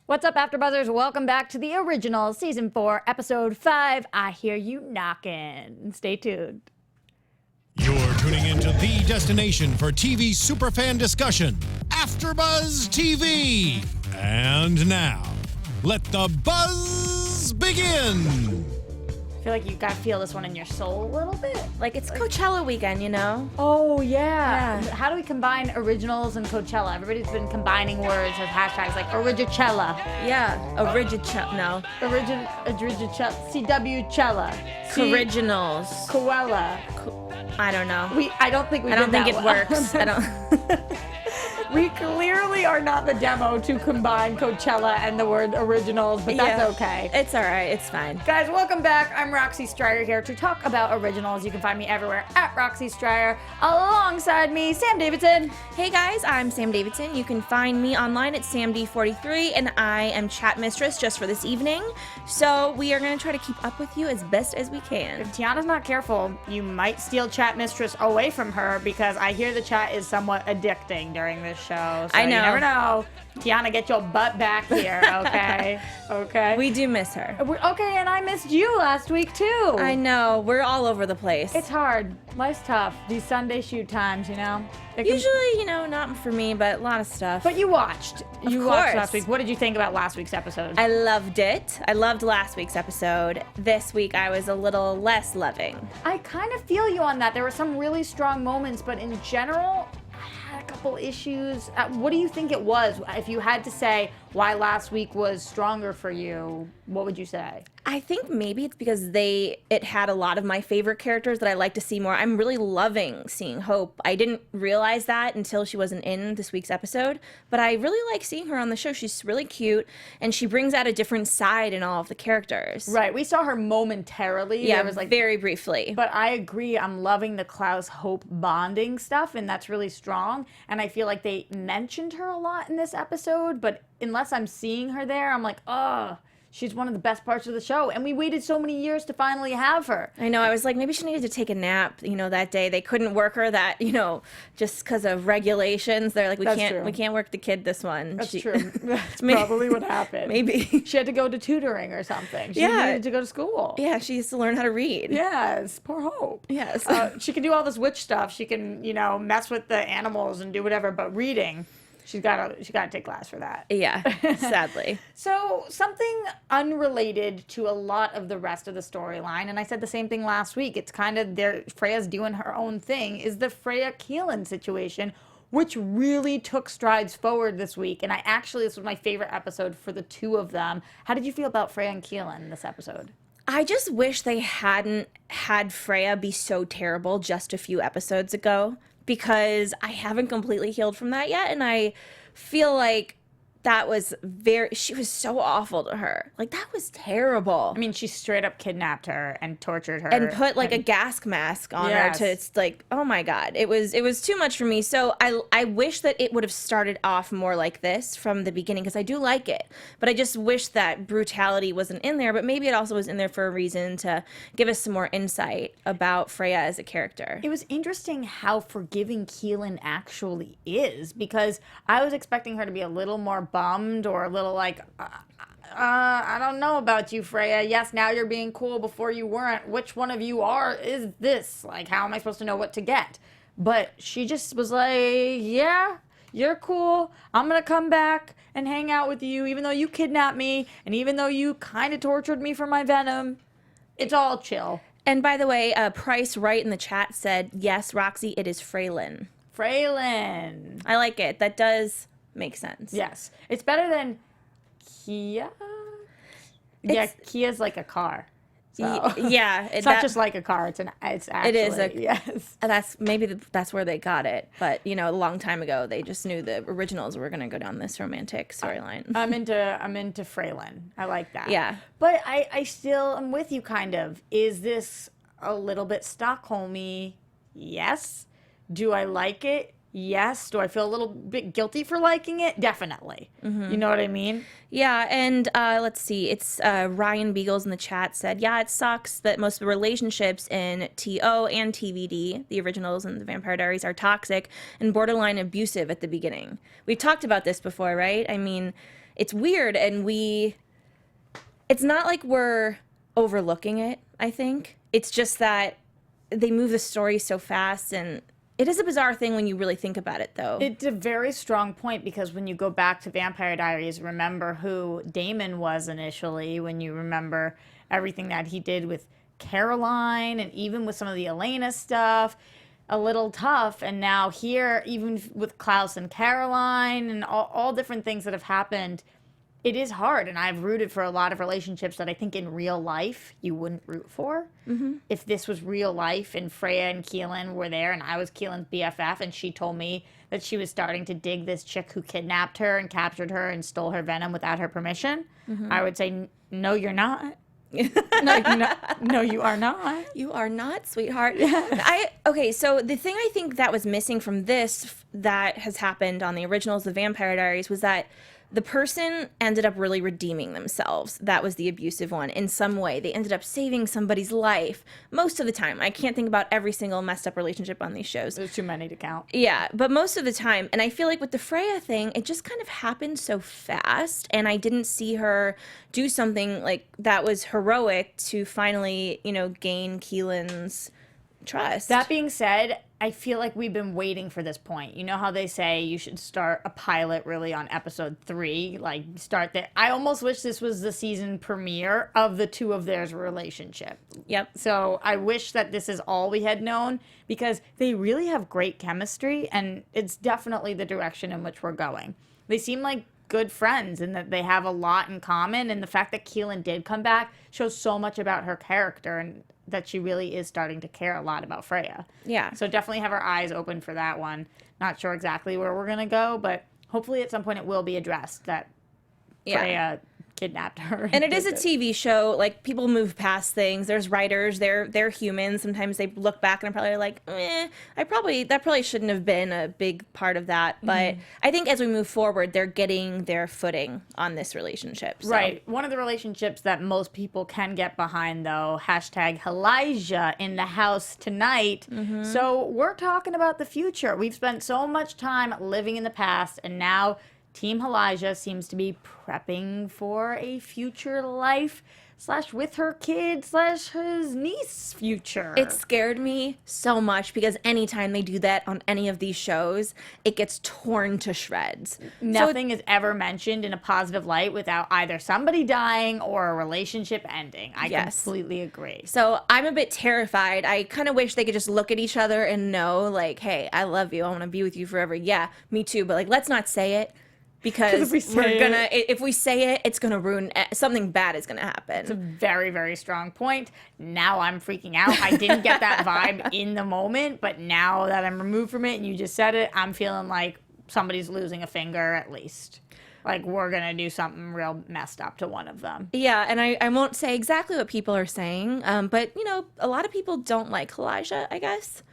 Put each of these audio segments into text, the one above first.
What's up, AfterBuzzers? Welcome back to the original Season 4, Episode 5, I Hear You Knockin'. Stay tuned. You're tuning into the destination for TV superfan discussion, AfterBuzz TV. And now, let the buzz begin. I feel like you gotta feel this one in your soul a little bit. Like it's Coachella weekend, you know? Oh, yeah. How do we combine originals and Coachella? Everybody's been combining words with hashtags like Origicella. Yeah, Origicella, no. Origicella, CWCella. Originals. Coella. I don't know. I don't think we I don't did think that it well. works. I don't. We clearly are not the demo to combine Coachella and the word originals, but that's okay. It's all right. It's fine. Guys, welcome back. I'm Roxy Striar here to talk about originals. You can find me everywhere at Roxy Striar. Alongside me, Sam Davidson. Hey guys, I'm Sam Davidson. You can find me online at SamD43, and I am chat mistress just for this evening. So we are going to try to keep up with you as best as we can. If Tiana's not careful, you might steal Chat Mistress away from her because I hear the chat is somewhat addicting during this show. So I know. You never know. Tiana, get your butt back here, okay? Okay. We do miss her. Okay, and I missed you last week too. I know. We're all over the place. It's hard. Life's tough. These Sunday shoot times, you know? Usually, you know, not for me, but a lot of stuff. But you watched. You Of watched course. last week. What did you think about last week's episode? I loved it. I loved last week's episode. This week, I was a little less loving. I kind of feel you on that. There were some really strong moments, but in general, I had a couple issues. What do you think it was? If you had to say why last week was stronger for you, what would you say? I think maybe it's because it had a lot of my favorite characters that I like to see more. I'm really loving seeing Hope. I didn't realize that until she wasn't in this week's episode, but I really like seeing her on the show. She's really cute, and she brings out a different side in all of the characters. Right. We saw her momentarily. Yeah, There was like very briefly. But I agree. I'm loving the Klaus-Hope bonding stuff, and that's really strong. And I feel like they mentioned her a lot in this episode, but unless I'm seeing her there, I'm like, oh, she's one of the best parts of the show. And we waited so many years to finally have her. I know. I was like, maybe she needed to take a nap, you know, that day. They couldn't work her that, you know, just because of regulations. They're like, we can't work the kid this one. That's true. That's probably what happened. Maybe. She had to go to tutoring or something. She needed to go to school. Yeah, she used to learn how to read. Yes, poor Hope. Yes. She can do all this witch stuff. She can, you know, mess with the animals and do whatever, but reading, she got to take class for that. Yeah, sadly. So something unrelated to a lot of the rest of the storyline, and I said the same thing last week, it's kind of Freya's doing her own thing, is the Freya Keelan situation, which really took strides forward this week. And this was my favorite episode for the two of them. How did you feel about Freya and Keelan in this episode? I just wish they hadn't had Freya be so terrible just a few episodes ago, because I haven't completely healed from that yet, and I feel like she was so awful to her. Like, that was terrible. I mean, she straight up kidnapped her and tortured her. And put, like, a gas mask on her to, it's like, oh my God. It was too much for me. So I wish that it would have started off more like this from the beginning, because I do like it. But I just wish that brutality wasn't in there. But maybe it also was in there for a reason to give us some more insight about Freya as a character. It was interesting how forgiving Keelan actually is, because I was expecting her to be a little more bummed or a little like, I don't know about you, Freya. Yes, now you're being cool. Before you weren't. Which one of you is this? Like, how am I supposed to know what to get? But she just was like, yeah, you're cool. I'm going to come back and hang out with you, even though you kidnapped me and even though you kind of tortured me for my venom. It's all chill. And by the way, Price Wright in the chat said, yes, Roxy, it is Freylin. Freylin. I like it. That does make sense. Yes. It's better than Kia. Yeah, Kia's like a car. So. Yeah. It's not just like a car. It's actually. It is yes. That's where they got it. But, you know, a long time ago, they just knew the originals were going to go down this romantic storyline. I'm into Freylin. I like that. Yeah. But I still am with you, kind of. Is this a little bit Stockholm-y? Yes. Do I like it? Yes. Do I feel a little bit guilty for liking it? Definitely. Mm-hmm. You know what I mean? Yeah, and let's see. It's Ryan Beagles in the chat said, yeah, it sucks that most of the relationships in TO and TVD, the originals and the Vampire Diaries, are toxic and borderline abusive at the beginning. We've talked about this before, right? I mean, it's weird, and it's not like we're overlooking it, I think. It's just that they move the story so fast, and it is a bizarre thing when you really think about it, though. It's a very strong point, because when you go back to Vampire Diaries, remember who Damon was initially, when you remember everything that he did with Caroline, and even with some of the Elena stuff, a little tough. And now here, even with Klaus and Caroline and all different things that have happened, it is hard. And I've rooted for a lot of relationships that I think in real life you wouldn't root for. Mm-hmm. If this was real life and Freya and Keelan were there and I was Keelan's BFF and she told me that she was starting to dig this chick who kidnapped her and captured her and stole her venom without her permission, I would say, no, you're not. No, you are not. You are not, sweetheart. Okay, so the thing I think that was missing from this that has happened on the originals, the Vampire Diaries, was that the person ended up really redeeming themselves. That was the abusive one in some way. They ended up saving somebody's life most of the time. I can't think about every single messed up relationship on these shows. There's too many to count. Yeah, but most of the time. And I feel like with the Freya thing, it just kind of happened so fast. And I didn't see her do something like that was heroic to finally, gain Keelan's trust. That being said, I feel like we've been waiting for this point. You know how they say you should start a pilot really on episode 3, like start there. I almost wish this was the season premiere of the two of theirs relationship. Yep. So I wish that this is all we had known, because they really have great chemistry, and it's definitely the direction in which we're going. They seem like good friends and that they have a lot in common, and the fact that Keelan did come back shows so much about her character and that she really is starting to care a lot about Freya. Yeah. So definitely have our eyes open for that one. Not sure exactly where we're going to go, but hopefully at some point it will be addressed that Freya kidnapped her. And it is a TV show. Like, people move past things. There's writers. They're humans. Sometimes they look back and are probably like, that probably shouldn't have been a big part of that. But I think as we move forward, they're getting their footing on this relationship. So. Right. One of the relationships that most people can get behind, though, #Elijah in the house tonight. So we're talking about the future. We've spent so much time living in the past, and now Team Elijah seems to be prepping for a future life / with her kid / his niece's future. It scared me so much, because anytime they do that on any of these shows, it gets torn to shreds. Nothing is ever mentioned in a positive light without either somebody dying or a relationship ending. I completely agree. So I'm a bit terrified. I kind of wish they could just look at each other and know, like, hey, I love you. I want to be with you forever. Yeah, me too. But, like, let's not say it. Because if we say it, it's gonna ruin, something bad is gonna happen. It's a very, very strong point. Now I'm freaking out. I didn't get that vibe in the moment, but now that I'm removed from it and you just said it, I'm feeling like somebody's losing a finger at least. Like, we're gonna do something real messed up to one of them. Yeah, and I won't say exactly what people are saying, but a lot of people don't like Elijah, I guess.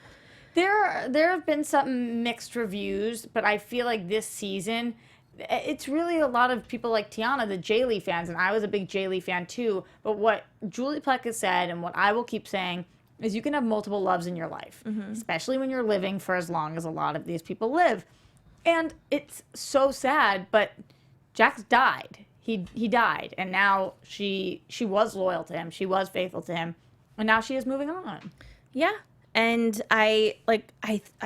There have been some mixed reviews, but I feel like this season, it's really a lot of people like Tiana, the Jaylee fans, and I was a big Jaylee fan too. But what Julie Plec has said, and what I will keep saying, is you can have multiple loves in your life, especially when you're living for as long as a lot of these people live. And it's so sad, but Jax died. He died, and now she was loyal to him. She was faithful to him, and now she is moving on. Yeah. And I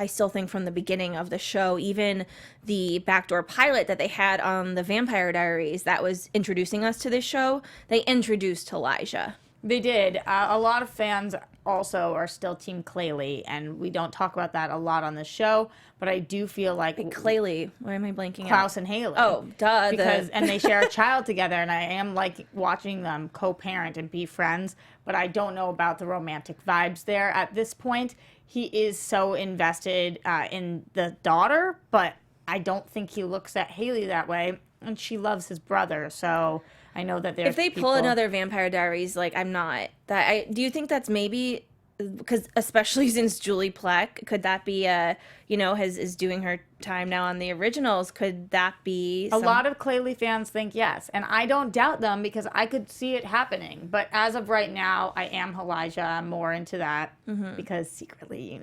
still think from the beginning of the show, even the backdoor pilot that they had on the Vampire Diaries that was introducing us to this show, they introduced Elijah. They did. A lot of fans also are still Team Claylee, and we don't talk about that a lot on the show, but I do feel like Claylee, why am I blanking out? Klaus and Hayley. Oh, duh. And they share a child together, and I am like watching them co-parent and be friends, but I don't know about the romantic vibes there at this point. He is so invested in the daughter, but I don't think he looks at Hayley that way, and she loves his brother, so I know that there's if they pull another Vampire Diaries, like, I'm not. Do you think that's maybe, because especially since Julie Plec, could that be, is doing her time now on the originals, could that be A lot of Claylee fans think yes, and I don't doubt them because I could see it happening. But as of right now, I am Elijah. I'm more into that because secretly,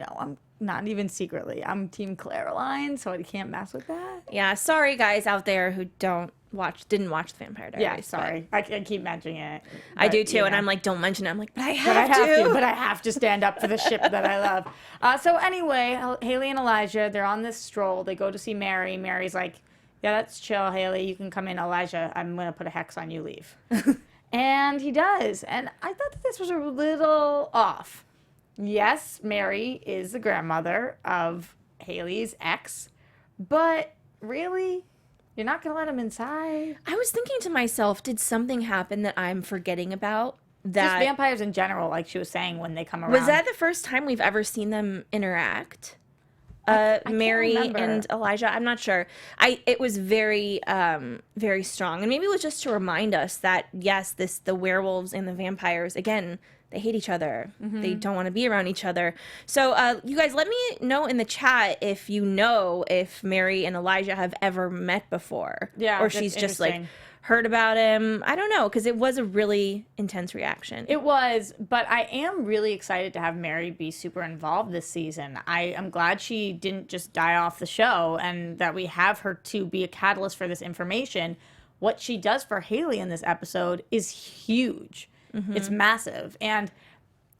not even secretly. I'm Team Caroline, so I can't mess with that. Yeah, sorry guys out there who didn't watch the Vampire Diaries. Yeah, sorry. I keep mentioning it. But, I do too, and I'm like, don't mention it. I'm like, but I have to stand up for the ship that I love. So anyway, Hayley and Elijah, they're on this stroll. They go to see Mary. Mary's like, yeah, that's chill, Hayley. You can come in. Elijah, I'm going to put a hex on you. Leave. And he does. And I thought that this was a little off. Yes, Mary is the grandmother of Hayley's ex, but really, you're not going to let him inside? I was thinking to myself, did something happen that I'm forgetting about? Just vampires in general, like she was saying, when they come around. Was that the first time we've ever seen them interact? I Mary and Elijah? I'm not sure. It was very, very strong. And maybe it was just to remind us that, yes, the werewolves and the vampires, again, they hate each other. Mm-hmm. They don't want to be around each other. So you guys, let me know in the chat if you know if Mary and Elijah have ever met before. Yeah, or she's just like heard about him. I don't know, because it was a really intense reaction. It was, but I am really excited to have Mary be super involved this season. I am glad she didn't just die off the show and that we have her to be a catalyst for this information. What she does for Hayley in this episode is huge. Mm-hmm. It's massive. And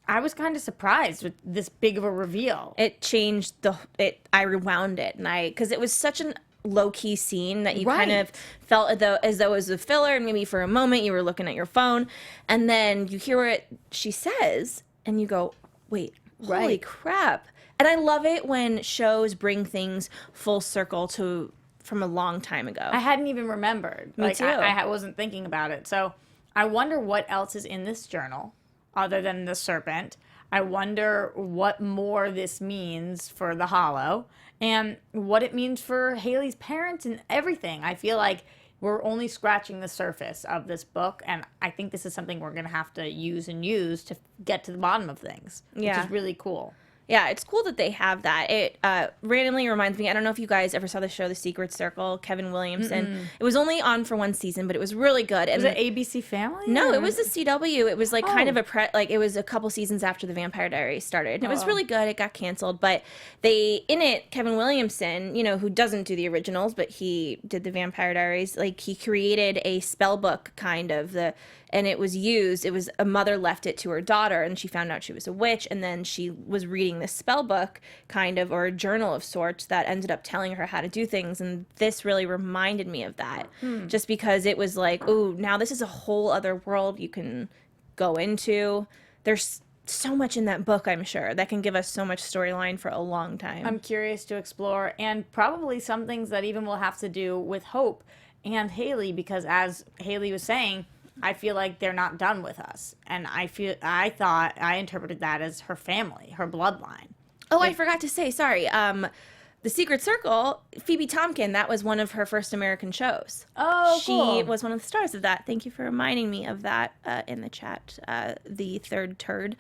I was kind of surprised with this big of a reveal. It changed I rewound it, and because it was such an low-key scene that you kind of felt as though it was a filler, and maybe for a moment you were looking at your phone, and then you hear what she says and you go, wait, holy crap. And I love it when shows bring things full circle from a long time ago. I hadn't even remembered. Me too. I wasn't thinking about it. So I wonder what else is in this journal other than the serpent. I wonder what more this means for the Hollow and what it means for Hayley's parents and everything. I feel like we're only scratching the surface of this book, and I think this is something we're going to have to use to get to the bottom of things, which is really cool. Yeah, it's cool that they have that. It randomly reminds me, I don't know if you guys ever saw the show The Secret Circle, Kevin Williamson. Mm-mm. It was only on for one season, but it was really good. And was it ABC Family? No, it was the CW. It was like kind of it was a couple seasons after the Vampire Diaries started. And it was really good. It got canceled, but Kevin Williamson, who doesn't do the originals, but he did the Vampire Diaries, like he created a spell book and it was a mother left it to her daughter, and she found out she was a witch, and then she was reading this spell book or a journal of sorts that ended up telling her how to do things, and this really reminded me of that. Just because it was like, ooh, now this is a whole other world you can go into. There's so much in that book, I'm sure, that can give us so much storyline for a long time. I'm curious to explore, and probably some things that even will have to do with Hope and Hayley, because as Hayley was saying, I feel like they're not done with us. And I interpreted that as her family, her bloodline. Oh, I forgot to say, sorry. The Secret Circle, Phoebe Tonkin, that was one of her first American shows. Oh, cool. She was one of the stars of that. Thank you for reminding me of that in the chat. The third turd.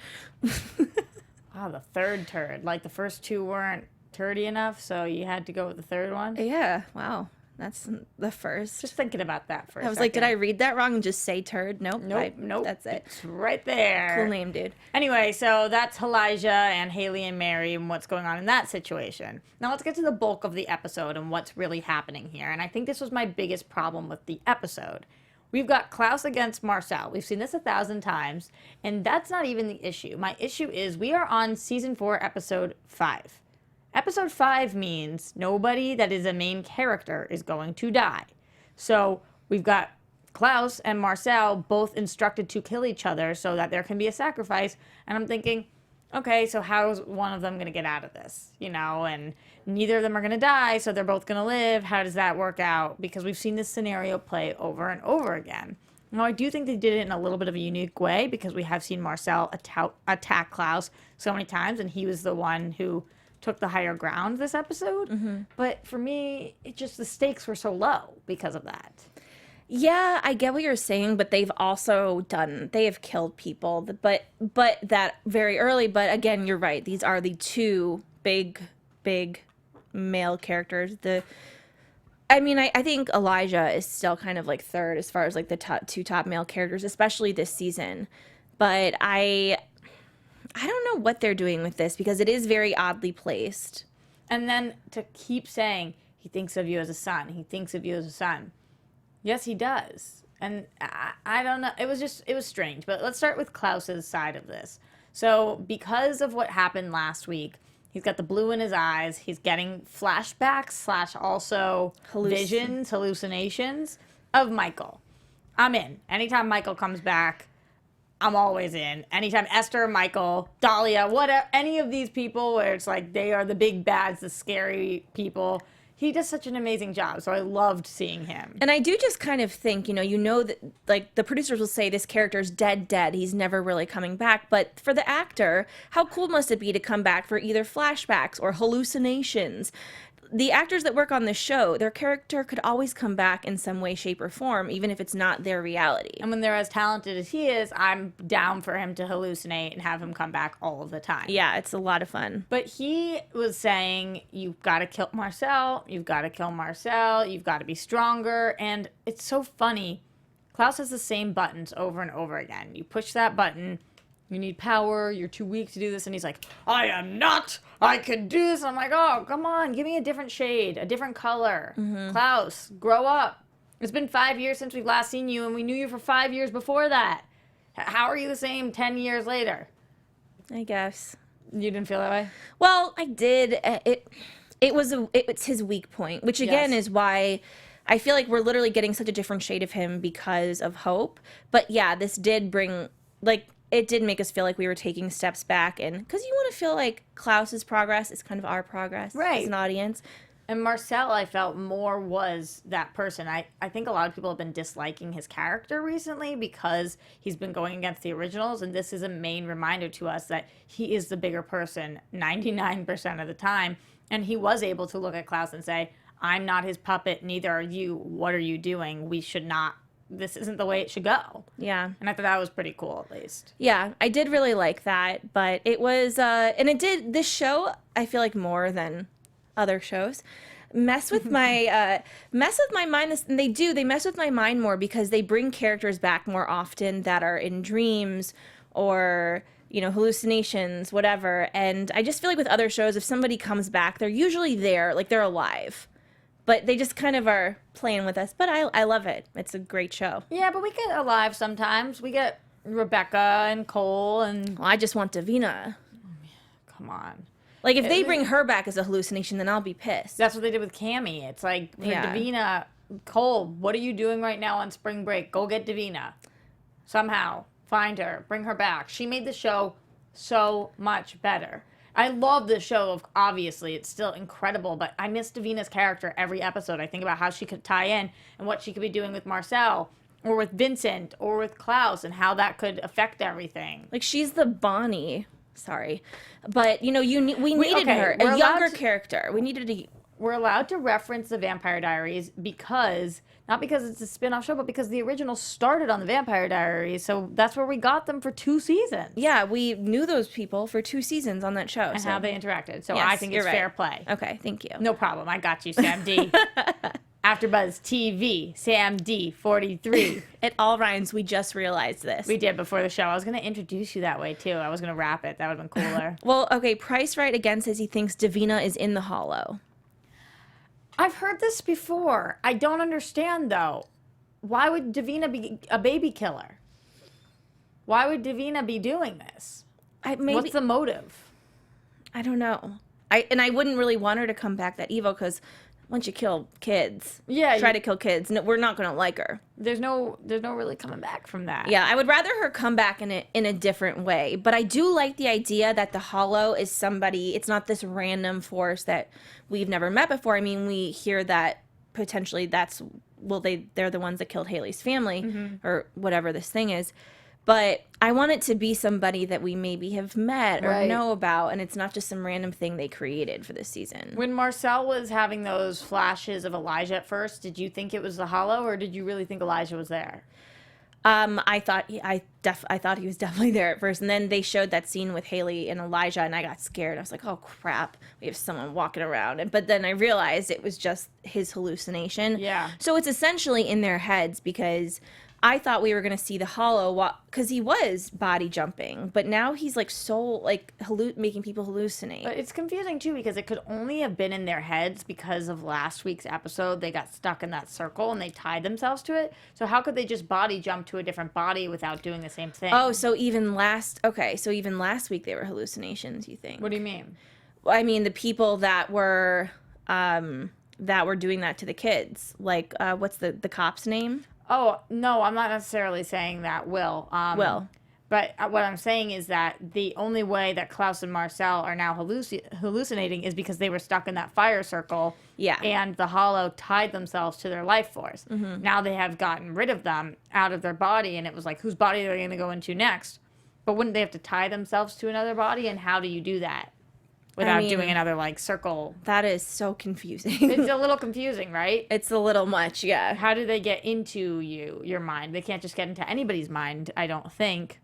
Wow, the third turd. Like the first two weren't turdy enough, so you had to go with the third one? Yeah, wow. That's the first. Just thinking about that for a second. I was like, did I read that wrong and just say turd? Nope. Nope. That's it. It's right there. Cool name, dude. Anyway, so that's Elijah and Hayley and Mary and what's going on in that situation. Now let's get to the bulk of the episode and what's really happening here. And I think this was my biggest problem with the episode. We've got Klaus against Marcel. We've seen this 1,000 times, and that's not even the issue. My issue is we are on season 4, episode 5. Episode 5 means nobody that is a main character is going to die. So we've got Klaus and Marcel both instructed to kill each other so that there can be a sacrifice. And I'm thinking, okay, so how's one of them going to get out of this? And neither of them are going to die, so they're both going to live. How does that work out? Because we've seen this scenario play over and over again. Now, I do think they did it in a little bit of a unique way because we have seen Marcel attack Klaus so many times, and he was the one who took the higher ground this episode. Mm-hmm. But for me, the stakes were so low because of that. Yeah, I get what you're saying, but they have killed people, but that very early. But again, you're right. These are the two big male characters. I think Elijah is still kind of like third as far as like the top male characters, especially this season. But I I don't know what they're doing with this because it is very oddly placed. And then to keep saying, he thinks of you as a son. He thinks of you as a son. Yes, he does. And I don't know. It was strange. But let's start with Klaus's side of this. So because of what happened last week, he's got the blue in his eyes. He's getting flashbacks / also visions, hallucinations of Michael. I'm in. Anytime Michael comes back, I'm always in. Anytime Esther, Michael, Dahlia, whatever, any of these people where it's like they are the big bads, the scary people. He does such an amazing job, so I loved seeing him. And I do just kind of think, you know that, like, the producers will say this character's dead. He's never really coming back. But for the actor, how cool must it be to come back for either flashbacks or hallucinations? The actors that work on the show, their character could always come back in some way, shape, or form, even if it's not their reality. And when they're as talented as he is, I'm down for him to hallucinate and have him come back all of the time. Yeah, it's a lot of fun. But he was saying, you've got to kill Marcel, you've got to kill Marcel, you've got to be stronger. And it's so funny. Klaus has the same buttons over and over again. You push that button, you need power, you're too weak to do this. And he's like, I am not, I can do this. I'm like, oh, come on, give me a different shade, a different color. Klaus, grow up. It's been 5 years since we've last seen you, and we knew you for 5 years before that. How are you the same 10 years later? I guess. You didn't feel that way? Well, I did. It's his weak point, which again is why I feel like we're literally getting such a different shade of him because of Hope. But yeah, this did bring, like, it did make us feel like we were taking steps back, and because you want to feel like Klaus's progress is kind of our progress as an audience. And Marcel, I felt more was that person. I think a lot of people have been disliking his character recently because he's been going against the originals, and this is a main reminder to us that he is the bigger person 99% of the time, and he was able to look at Klaus and say, I'm not his puppet, neither are you. What are you doing? We should not. This isn't the way it should go. Yeah. And I thought that was pretty cool, at least. Yeah, I did really like that, but it was, and it did, this show, I feel like more than other shows, mess with my mind. They mess with my mind more because they bring characters back more often that are in dreams or, you know, hallucinations, whatever. And I just feel like with other shows, if somebody comes back, they're usually there, like they're alive. But they just kind of are playing with us. But I love it. It's a great show. Yeah, but we get alive sometimes. We get Rebekah and Cole and... Well, I just want Davina. Come on. Like, if they bring her back as a hallucination, then I'll be pissed. That's what they did with Cammie. It's like, for Davina, Cole, what are you doing right now on spring break? Go get Davina. Somehow. Find her. Bring her back. She made the show so much better. I love the show. Obviously, it's still incredible, but I miss Davina's character every episode. I think about how she could tie in and what she could be doing with Marcel or with Vincent or with Klaus and how that could affect everything. Like, she's the Bonnie. Sorry. But, you know, we needed her. A younger character. We needed a... We're allowed to reference the Vampire Diaries because, not because it's a spin-off show, but because the original started on the Vampire Diaries, so that's where we got them for 2 seasons. Yeah, we knew those people for 2 seasons on that show. And how they interacted. So yes, I think it's fair play. Okay, thank you. No problem. I got you, Sam D. AfterBuzz TV, Sam D, 43. It all rhymes. We just realized this. We did before the show. I was going to introduce you that way, too. I was going to wrap it. That would have been cooler. Well, okay, Price Right again says he thinks Davina is in the Hollow. I've heard this before. I don't understand, though. Why would Davina be a baby killer? Why would Davina be doing this? What's the motive? I don't know. I wouldn't really want her to come back that evil because once you kill kids, try to kill kids, no, we're not going to like her. There's no really coming back from that. Yeah, I would rather her come back in a different way. But I do like the idea that the Hollow is somebody, it's not this random force that we've never met before. I mean, we hear that potentially they're the ones that killed Hayley's family or whatever this thing is. But I want it to be somebody that we maybe have met or know about, and it's not just some random thing they created for this season. When Marcel was having those flashes of Elijah at first, did you think it was the Hollow, or did you really think Elijah was there? I thought he was definitely there at first, and then they showed that scene with Hayley and Elijah, and I got scared. I was like, "Oh crap, we have someone walking around!" But then I realized it was just his hallucination. Yeah. So it's essentially in their heads because I thought we were going to see the Hollow because he was body jumping, but now he's like making people hallucinate. But it's confusing too because it could only have been in their heads because of last week's episode. They got stuck in that circle and they tied themselves to it. So how could they just body jump to a different body without doing the same thing? Oh, so even last week they were hallucinations, you think? What do you mean? I mean, the people that were doing that to the kids. Like, what's the cop's name? Oh, no, I'm not necessarily saying that, Will. Will. But what I'm saying is that the only way that Klaus and Marcel are now hallucinating is because they were stuck in that fire circle. Yeah. And the Hollow tied themselves to their life force. Mm-hmm. Now they have gotten rid of them out of their body, and it was like, whose body are they going to go into next? But wouldn't they have to tie themselves to another body? And how do you do that without doing another, like, circle? That is so confusing. It's a little confusing, right? It's a little much, yeah. How do they get into your mind? They can't just get into anybody's mind, I don't think.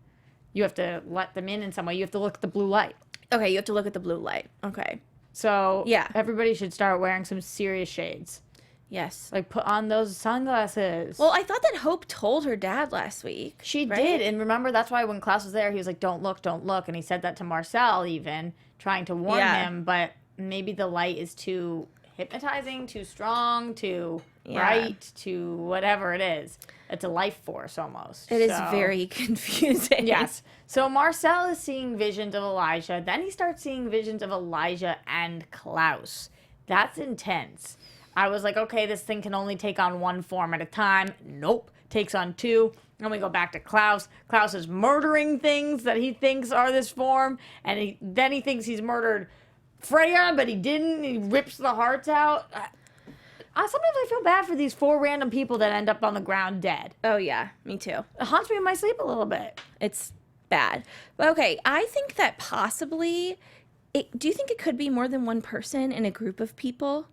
You have to let them in some way. You have to look at the blue light. Okay, you have to look at the blue light. Okay. So yeah, everybody should start wearing some serious shades. Yes. Like, put on those sunglasses. Well, I thought that Hope told her dad last week. She did. And remember, that's why when Klaus was there, he was like, don't look, don't look. And he said that to Marcel even, trying to warn him. But maybe the light is too hypnotizing, too strong, too bright, too whatever it is. It's a life force almost. It is very confusing. Yes. So Marcel is seeing visions of Elijah. Then he starts seeing visions of Elijah and Klaus. That's intense. I was like, okay, this thing can only take on one form at a time. Nope. Takes on two. Then we go back to Klaus. Klaus is murdering things that he thinks are this form. And then he thinks he's murdered Freya, but he didn't. He rips the hearts out. Sometimes I feel bad for these 4 random people that end up on the ground dead. Oh, yeah. Me too. It haunts me in my sleep a little bit. It's bad. But okay, I think that possibly... do you think it could be more than one person in a group of people?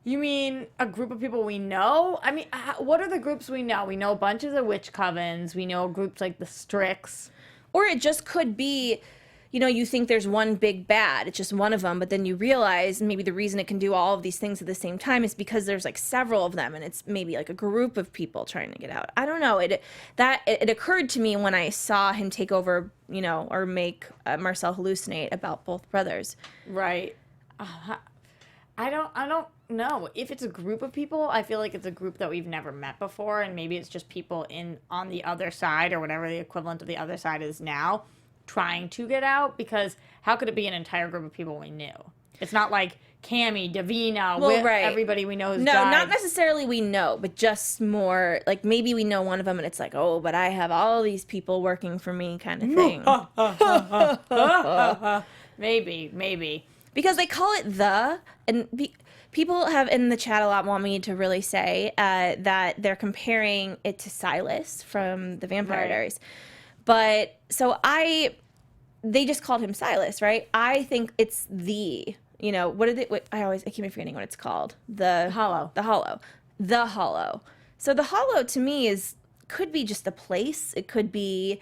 You mean a group of people we know? I mean, what are the groups we know? We know a bunch of the witch covens. We know groups like the Strix. Or it just could be... you think there's one big bad. It's just one of them, but then you realize maybe the reason it can do all of these things at the same time is because there's like several of them, and it's maybe like a group of people trying to get out. I don't know. It occurred to me when I saw him take over, or make Marcel hallucinate about both brothers. Right. I don't know. If it's a group of people, I feel like it's a group that we've never met before, and maybe it's just people on the other side or whatever the equivalent of the other side is now, trying to get out, because how could it be an entire group of people we knew? It's not like Cammy, Davina, everybody we know who's died. No, not necessarily we know, but just more like maybe we know one of them and it's like, oh, but I have all these people working for me kind of thing. Maybe. Because they call it people have in the chat a lot want me to really say that they're comparing it to Silas from the Vampire Diaries. But so they just called him Silas, right? I think it's I keep forgetting what it's called. The Hollow. The Hollow. So the Hollow to me could be just a place. It could be,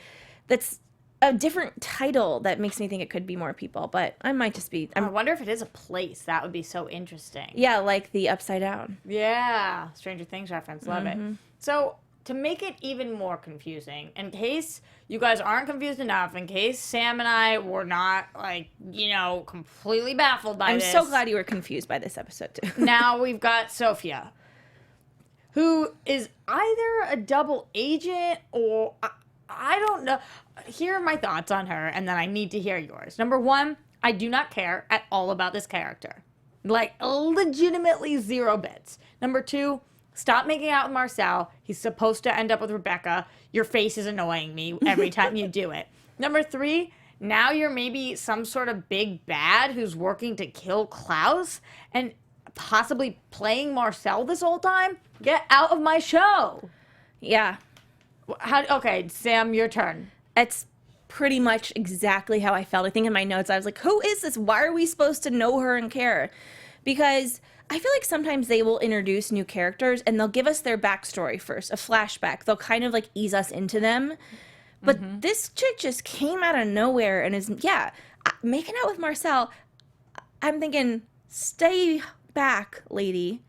that's a different title that makes me think it could be more people, but I might just be. I wonder if it is a place. That would be so interesting. Yeah, like the Upside Down. Yeah. Stranger Things reference. Love it. So to make it even more confusing, in case you guys aren't confused enough, in case Sam and I were not, completely baffled by this. I'm so glad you were confused by this episode, too. Now we've got Sophia, who is either a double agent or... I don't know. Here are my thoughts on her, and then I need to hear yours. Number 1, I do not care at all about this character. Like, legitimately 0 bits. Number 2... stop making out with Marcel. He's supposed to end up with Rebekah. Your face is annoying me every time you do it. Number 3, now you're maybe some sort of big bad who's working to kill Klaus and possibly playing Marcel this whole time. Get out of my show. Yeah. Okay, Sam, your turn. It's pretty much exactly how I felt. I think in my notes, I was like, who is this? Why are we supposed to know her and care? Because I feel like sometimes they will introduce new characters and they'll give us their backstory first, a flashback. They'll kind of like ease us into them. But this chick just came out of nowhere and is, making out with Marcel. I'm thinking, stay back, lady.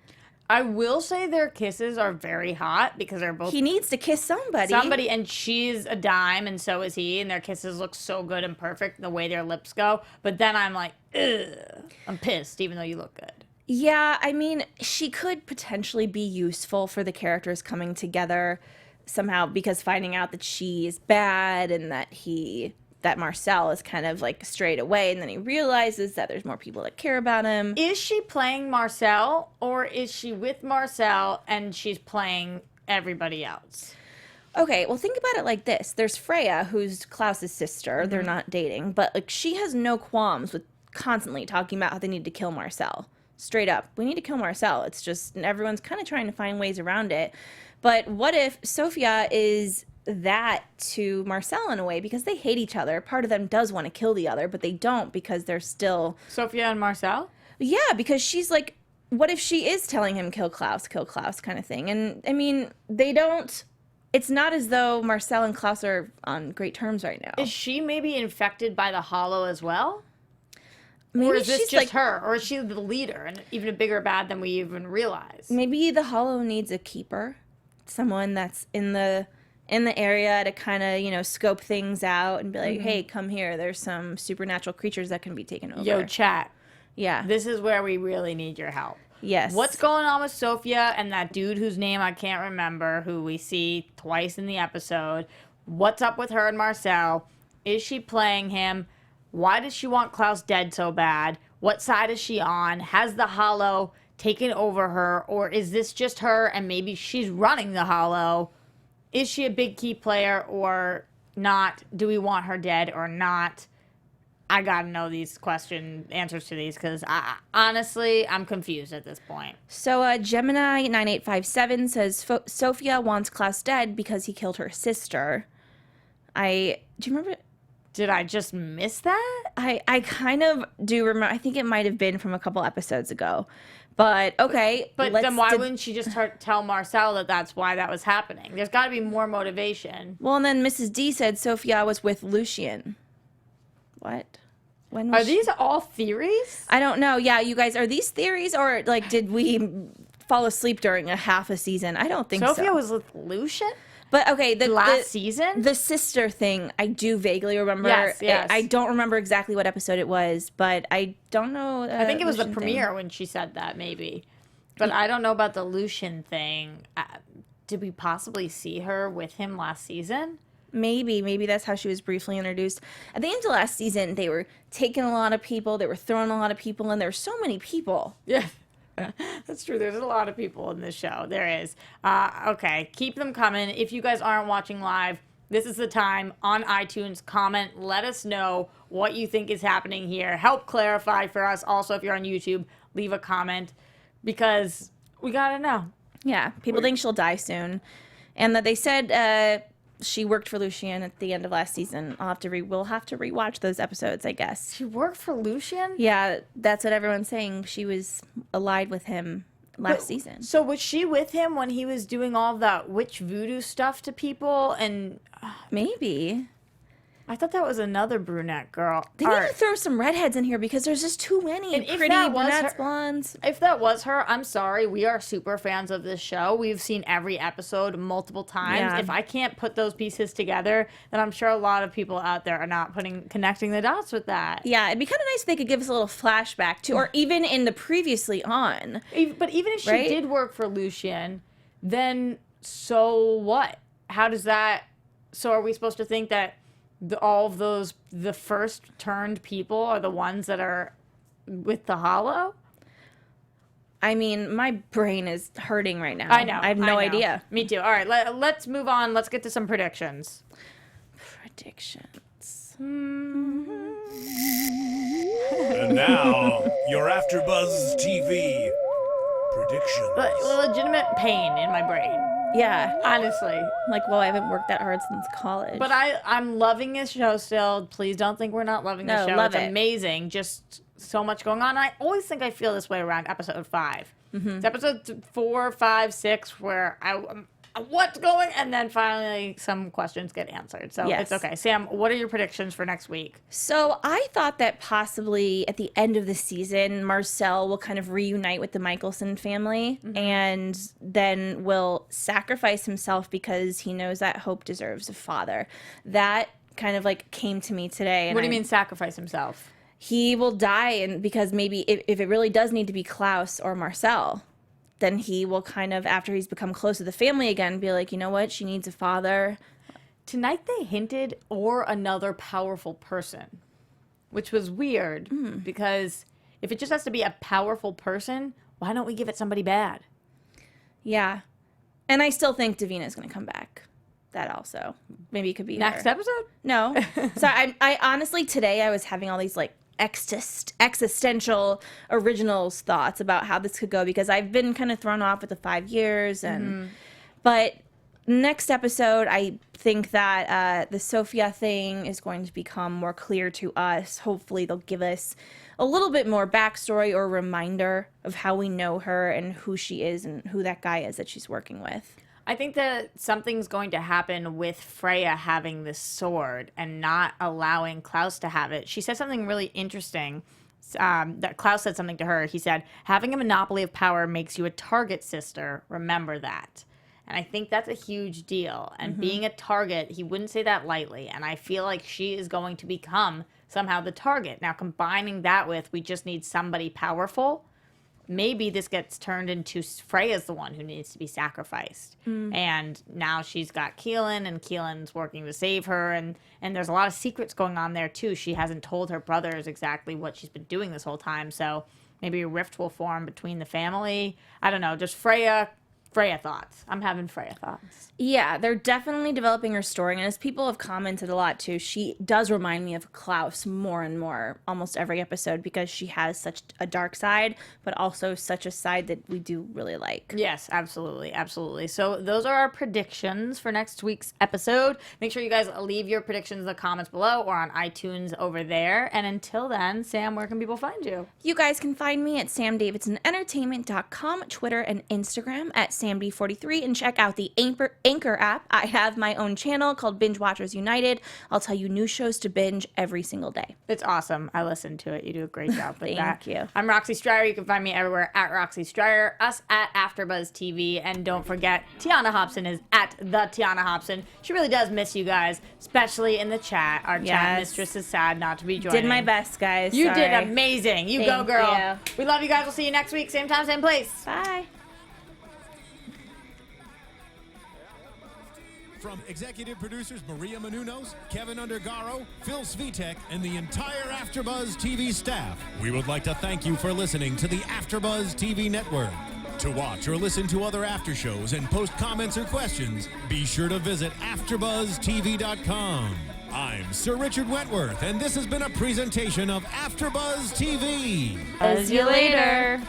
I will say their kisses are very hot because they're both... He needs to kiss somebody. And she's a dime, and so is he, and their kisses look so good and perfect the way their lips go. But then I'm like, ugh. I'm pissed, even though you look good. Yeah, I mean, she could potentially be useful for the characters coming together somehow, because finding out that she is bad and that Marcel is kind of like strayed away, and then he realizes that there's more people that care about him. Is she playing Marcel, or is she with Marcel and she's playing everybody else? Okay, well, think about it like this. There's Freya, who's Klaus's sister. They're not dating, but like she has no qualms with constantly talking about how they need to kill Marcel. Straight up, we need to kill Marcel. It's just everyone's kind of trying to find ways around it. But what if Sophia is that to Marcel in a way, because they hate each other? Part of them does want to kill the other, but they don't, because they're still... Sophia and Marcel? Yeah, because she's like, what if she is telling him kill Klaus kind of thing? And I mean, they don't... It's not as though Marcel and Klaus are on great terms right now. Is she maybe infected by the Hollow as well? Maybe or is this she's just her? Or is she the leader and even a bigger bad than we even realize? Maybe the Hollow needs a keeper. Someone that's in the area to kind of, scope things out and be like, hey, come here. There's some supernatural creatures that can be taken over. Yo, chat. Yeah. This is where we really need your help. Yes. What's going on with Sophia and that dude whose name I can't remember, who we see twice in the episode? What's up with her and Marcel? Is she playing him? Why does she want Klaus dead so bad? What side is she on? Has the Hollow taken over her? Or is this just her and maybe she's running the Hollow? Is she a big key player or not? Do we want her dead or not? I gotta know these answers to these, because honestly, I'm confused at this point. So Gemini 9857 says Sophia wants Klaus dead because he killed her sister. Do you remember? Did I just miss that? I kind of do remember. I think it might have been from a couple episodes ago. But okay. But then why wouldn't she just tell Marcel that that's why that was happening? There's got to be more motivation. Well, and then Mrs. D said Sophia was with Lucien. What? When was Are these all theories? I don't know. Yeah, you guys, are these theories, or like did we fall asleep during a half a season? I don't think so. Sophia was with Lucien? But okay, the last season? The sister thing, I do vaguely remember. Yes. I don't remember exactly what episode it was, but I don't know. I think it was the premiere when she said that, maybe. But I don't know about the Lucien thing. Did we possibly see her with him last season? Maybe that's how she was briefly introduced. At the end of last season, they were taking a lot of people, they were throwing a lot of people, and there were so many people. Yeah. That's true. There's a lot of people in this show. There is. Okay. Keep them coming. If you guys aren't watching live, this is the time. On iTunes, comment. Let us know what you think is happening here. Help clarify for us. Also, if you're on YouTube, leave a comment, because we got to know. Yeah. People think she'll die soon. And that they said she worked for Lucien at the end of last season. We'll have to rewatch those episodes, I guess. She worked for Lucien? Yeah, that's what everyone's saying. She was allied with him last season. So was she with him when he was doing all that witch voodoo stuff to people? And maybe. I thought that was another brunette girl. They need to throw some redheads in here, because there's just too many pretty brunettes, blondes. If that was her, I'm sorry. We are super fans of this show. We've seen every episode multiple times. Yeah. If I can't put those pieces together, then I'm sure a lot of people out there are not connecting the dots with that. Yeah, it'd be kind of nice if they could give us a little flashback too, or even in the previously on. But even if she did work for Lucien, then so what? How does that... So are we supposed to think that all of the first turned people are the ones that are with the Hollow? I mean, my brain is hurting right now. I know. I have no idea. Me too. All right, let's move on. Let's get to some predictions. And now, your AFTERBUZZ TV predictions. Legitimate pain in my brain. Yeah. Honestly. Like, well, I haven't worked that hard since college. But I'm loving this show still. Please don't think we're not loving this show. Love it's it. amazing. Just so much going on. I always think I feel this way around episode 5. It's episode 4, 5, 6 where what's going? And then finally, some questions get answered. So Yes. it's okay. Sam, what are your predictions for next week? So I thought that possibly at the end of the season, Marcel will kind of reunite with the Mikaelson family and then will sacrifice himself because he knows that Hope deserves a father. That kind of like came to me today. And What do you mean sacrifice himself? He will die, and because maybe if it really does need to be Klaus or Marcel, then he will kind of, after he's become close to the family again, be like, you know what, she needs a father. Tonight they hinted, or another powerful person, which was weird because if it just has to be a powerful person, why don't we give it somebody bad? Yeah. And I still think Davina's going to come back. That also. Maybe it could be Next her. episode? No. So I honestly, today I was having all these like existential originals thoughts about how this could go because I've been kind of thrown off with the 5 years and but next episode I think that the Sophia thing is going to become more clear to us. Hopefully they'll give us a little bit more backstory or reminder of how we know her and who she is and who that guy is that she's working with. I think that something's going to happen with Freya having this sword and not allowing Klaus to have it. She said something really interesting. That Klaus said something to her. He said, having a monopoly of power makes you a target, sister. Remember that. And I think that's a huge deal. And being a target, he wouldn't say that lightly. And I feel like she is going to become somehow the target. Now, combining that with we just need somebody powerful, maybe this gets turned into Freya's the one who needs to be sacrificed. And now she's got Keelan, and Keelan's working to save her. And there's a lot of secrets going on there, too. She hasn't told her brothers exactly what she's been doing this whole time. So maybe a rift will form between the family. I don't know. Just Freya thoughts. I'm having Freya thoughts. Yeah, they're definitely developing her story. And as people have commented a lot too, she does remind me of Klaus more and more almost every episode because she has such a dark side, but also such a side that we do really like. Yes, absolutely. Absolutely. So those are our predictions for next week's episode. Make sure you guys leave your predictions in the comments below or on iTunes over there. And until then, Sam, where can people find you? You guys can find me at samdavidsonentertainment.com, Twitter and Instagram at samd43, and check out the Anchor app. I have my own channel called Binge Watchers United. I'll tell you new shows to binge every single day. It's awesome. I listen to it. You do a great job with that. Thank you. I'm Roxy Striar. You can find me everywhere at Roxy Striar, us at AfterBuzz TV, and don't forget, Tiana Hobson is at the Tiana Hobson. She really does miss you guys, especially in the chat. Our chat mistress is sad not to be joining. Did my best, guys. You Sorry. did amazing. You go, Thank girl. you. We love you guys. We'll see you next week. Same time, same place. Bye. From executive producers Maria Menounos, Kevin Undergaro, Phil Svitek, and the entire AfterBuzz TV staff, we would like to thank you for listening to the AfterBuzz TV network. To watch or listen to other after shows and post comments or questions, be sure to visit AfterBuzzTV.com. I'm Sir Richard Wentworth, and this has been a presentation of AfterBuzz TV. See you later.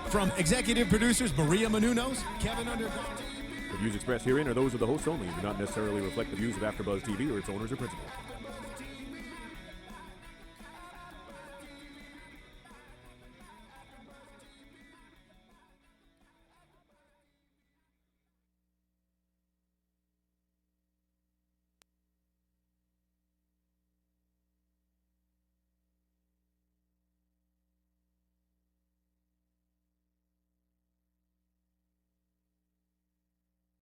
From executive producers Maria Menounos, Kevin Undergaro. The views expressed herein are those of the hosts only and do not necessarily reflect the views of AfterBuzz TV or its owners or principals.